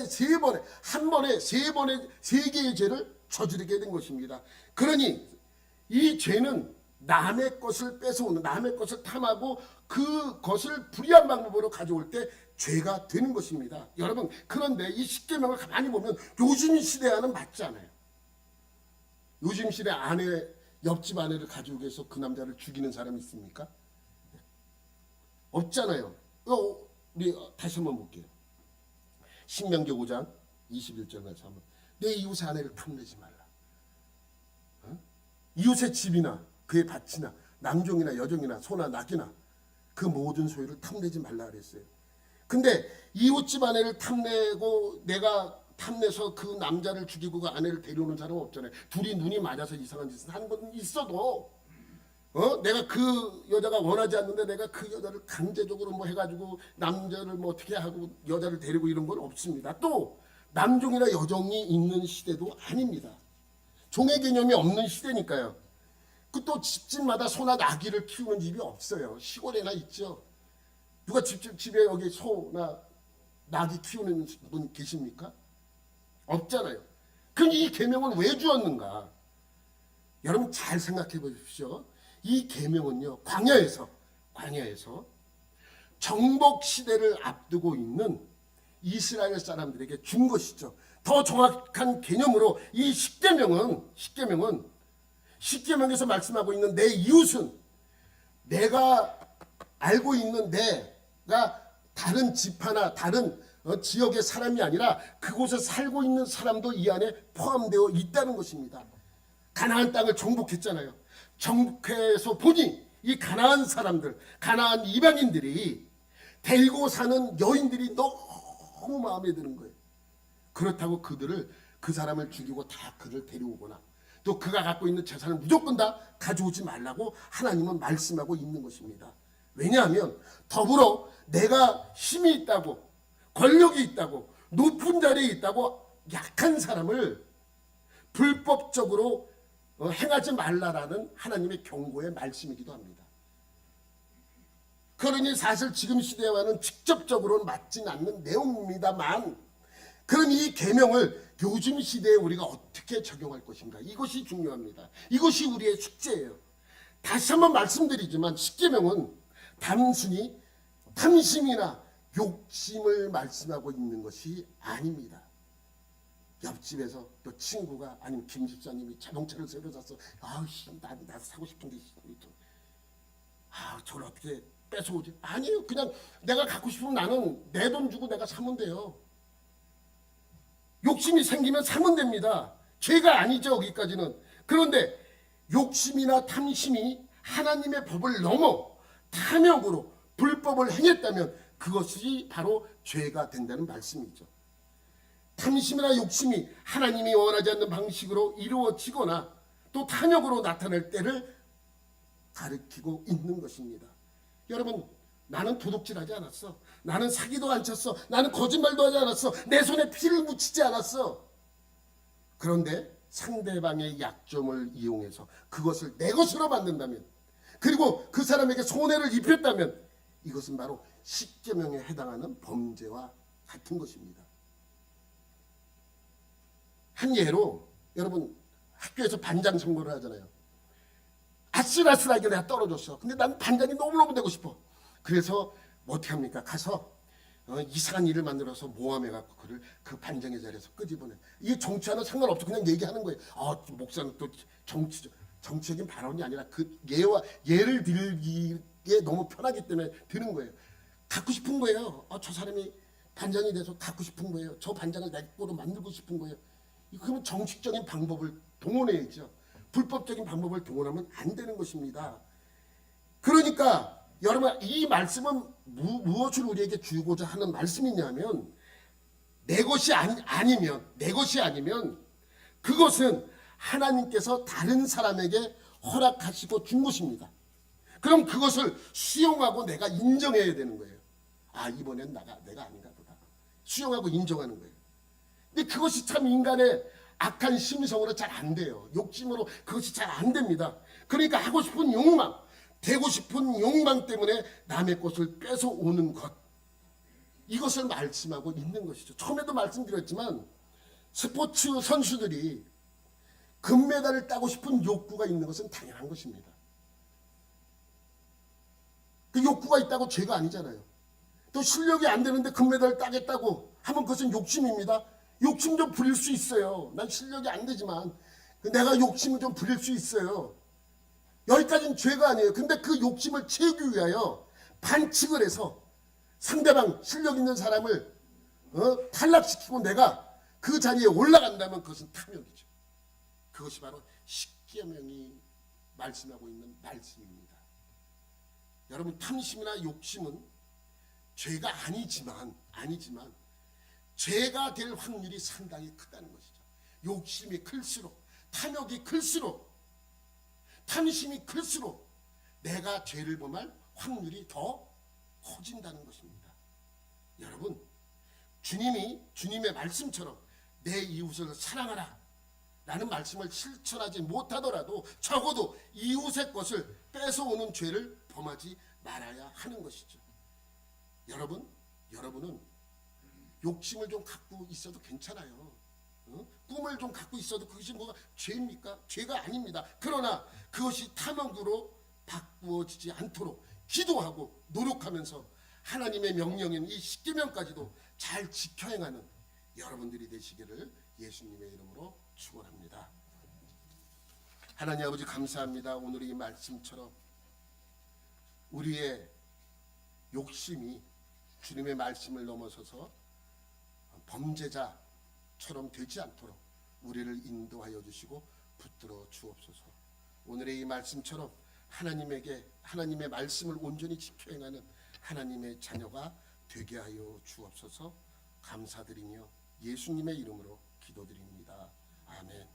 한 번에 세 개의 죄를 저지르게 된 것입니다. 그러니 이 죄는 남의 것을 뺏어오는, 남의 것을 탐하고 그것을 불의한 방법으로 가져올 때 죄가 되는 것입니다. 여러분 그런데 이 십계명을 가만히 보면 요즘 시대와는 맞지 않아요. 요즘 시대 옆집 아내를 가지고 해서 그 남자를 죽이는 사람이 있습니까? 없잖아요. 우리 다시 한번 볼게요. 신명기 5장 21절 말씀 한번. 내 이웃의 아내를 탐내지 말라. 이웃의 집이나 그의 밭이나 남종이나 여종이나 소나 낙이나 그 모든 소유를 탐내지 말라 그랬어요. 근데 이웃집 아내를 탐내고 내가 탐내서 그 남자를 죽이고 그 아내를 데려오는 사람은 없잖아요. 둘이 눈이 맞아서 이상한 짓을 하는 건 있어도 내가 그 여자가 원하지 않는데 내가 그 여자를 강제적으로 뭐 해가지고 남자를 뭐 어떻게 하고 여자를 데리고 이런 건 없습니다. 또 남종이나 여종이 있는 시대도 아닙니다. 종의 개념이 없는 시대니까요. 그 또 집집마다 소나 나귀를 키우는 집이 없어요. 시골에나 있죠. 누가 집에 여기 소나 나귀 키우는 분 계십니까? 없잖아요. 그럼 이 계명은 왜 주었는가? 여러분 잘 생각해 보십시오. 이 계명은요 광야에서 정복 시대를 앞두고 있는 이스라엘 사람들에게 준 것이죠. 더 정확한 개념으로 이 십계명에서 말씀하고 있는 내 이웃은 내가 알고 있는 내가 다른 지파나 다른 지역의 사람이 아니라 그곳에 살고 있는 사람도 이 안에 포함되어 있다는 것입니다. 가나안 땅을 정복했잖아요. 정복해서 보니 이 가나안 사람들, 가나안 이방인들이 데리고 사는 여인들이 너무 마음에 드는 거예요. 그렇다고 그 사람을 죽이고 다 그를 데려오거나 또 그가 갖고 있는 재산을 무조건 다 가져오지 말라고 하나님은 말씀하고 있는 것입니다. 왜냐하면 더불어 내가 힘이 있다고 권력이 있다고 높은 자리에 있다고 약한 사람을 불법적으로 행하지 말라라는 하나님의 경고의 말씀이기도 합니다. 그러니 사실 지금 시대와는 직접적으로는 맞지는 않는 내용입니다만 그럼 이 계명을 요즘 시대에 우리가 어떻게 적용할 것인가? 이것이 중요합니다. 이것이 우리의 숙제예요. 다시 한번 말씀드리지만 십계명은 단순히 탐심이나 욕심을 말씀하고 있는 것이 아닙니다. 옆집에서 또 친구가 아니면 김 집사님이 자동차를 새로 샀어. 나 사고 싶은데 저걸 어떻게 뺏어오지? 아니에요. 그냥 내가 갖고 싶으면 나는 내 돈 주고 내가 사면 돼요. 욕심이 생기면 사면 됩니다. 죄가 아니죠, 여기까지는. 그런데 욕심이나 탐심이 하나님의 법을 넘어 탐욕으로 불법을 행했다면 그것이 바로 죄가 된다는 말씀이죠. 탐심이나 욕심이 하나님이 원하지 않는 방식으로 이루어지거나 또 탐욕으로 나타날 때를 가리키고 있는 것입니다. 여러분, 나는 도둑질하지 않았어. 나는 사기도 안 쳤어. 나는 거짓말도 하지 않았어. 내 손에 피를 묻히지 않았어. 그런데 상대방의 약점을 이용해서 그것을 내 것으로 만든다면, 그리고 그 사람에게 손해를 입혔다면 이것은 바로 십계명에 해당하는 범죄와 같은 것입니다. 한 예로, 여러분 학교에서 반장 선거를 하잖아요. 아슬아슬하게 내가 떨어졌어. 근데 난 반장이 너무너무 되고 싶어. 그래서 어떻게 합니까? 가서 이상한 일을 만들어서 모함해갖고 그를 그 반장의 자리에서 끄집어내. 이게 정치와는 상관없어. 그냥 얘기하는 거예요. 목사는 또 정치적인 발언이 아니라 그 예를 들기에 너무 편하기 때문에 드는 거예요. 갖고 싶은 거예요. 저 사람이 반장이 돼서 갖고 싶은 거예요. 저 반장을 내 거로 만들고 싶은 거예요. 그러면 정치적인 방법을 동원해야죠. 불법적인 방법을 동원하면 안 되는 것입니다. 그러니까 여러분, 이 말씀은 무엇을 우리에게 주고자 하는 말씀이냐면, 내 것이 아니면 그것은 하나님께서 다른 사람에게 허락하시고 준 것입니다. 그럼 그것을 수용하고 내가 인정해야 되는 거예요. 이번엔 내가 아닌가 보다. 수용하고 인정하는 거예요. 근데 그것이 참 인간의 악한 심성으로 잘 안 돼요. 욕심으로 그것이 잘 안 됩니다. 그러니까 하고 싶은 욕망, 되고 싶은 욕망 때문에 남의 것을 뺏어오는 것, 이것을 말씀하고 있는 것이죠. 처음에도 말씀드렸지만 스포츠 선수들이 금메달을 따고 싶은 욕구가 있는 것은 당연한 것입니다. 그 욕구가 있다고 죄가 아니잖아요. 또 실력이 안 되는데 금메달을 따겠다고 하면 그것은 욕심입니다. 욕심 좀 부릴 수 있어요. 난 실력이 안 되지만 내가 욕심을 좀 부릴 수 있어요. 여기까지는 죄가 아니에요. 근데 그 욕심을 채우기 위하여 반칙을 해서 상대방 실력 있는 사람을 탈락시키고 내가 그 자리에 올라간다면 그것은 탐욕이죠. 그것이 바로 십계명이 말씀하고 있는 말씀입니다. 여러분, 탐심이나 욕심은 죄가 아니지만 죄가 될 확률이 상당히 크다는 것이죠. 욕심이 클수록, 탐욕이 클수록, 탐심이 클수록 내가 죄를 범할 확률이 더 커진다는 것입니다. 여러분, 주님의 말씀처럼 내 이웃을 사랑하라 라는 말씀을 실천하지 못하더라도 적어도 이웃의 것을 뺏어오는 죄를 범하지 말아야 하는 것이죠. 여러분은 욕심을 좀 갖고 있어도 괜찮아요. 꿈을 좀 갖고 있어도 그것이 뭐가 죄입니까? 죄가 아닙니다. 그러나 그것이 탐욕으로 바꾸어지지 않도록 기도하고 노력하면서 하나님의 명령인 이 십계명까지도 잘 지켜 행하는 여러분들이 되시기를 예수님의 이름으로 축원합니다. 하나님 아버지, 감사합니다. 오늘 이 말씀처럼 우리의 욕심이 주님의 말씀을 넘어서서 범죄자처럼 되지 않도록 우리를 인도하여 주시고 붙들어 주옵소서. 오늘의 이 말씀처럼 하나님의 말씀을 온전히 지켜 행하는 하나님의 자녀가 되게 하여 주옵소서. 감사드리며 예수님의 이름으로 기도드립니다. 아멘.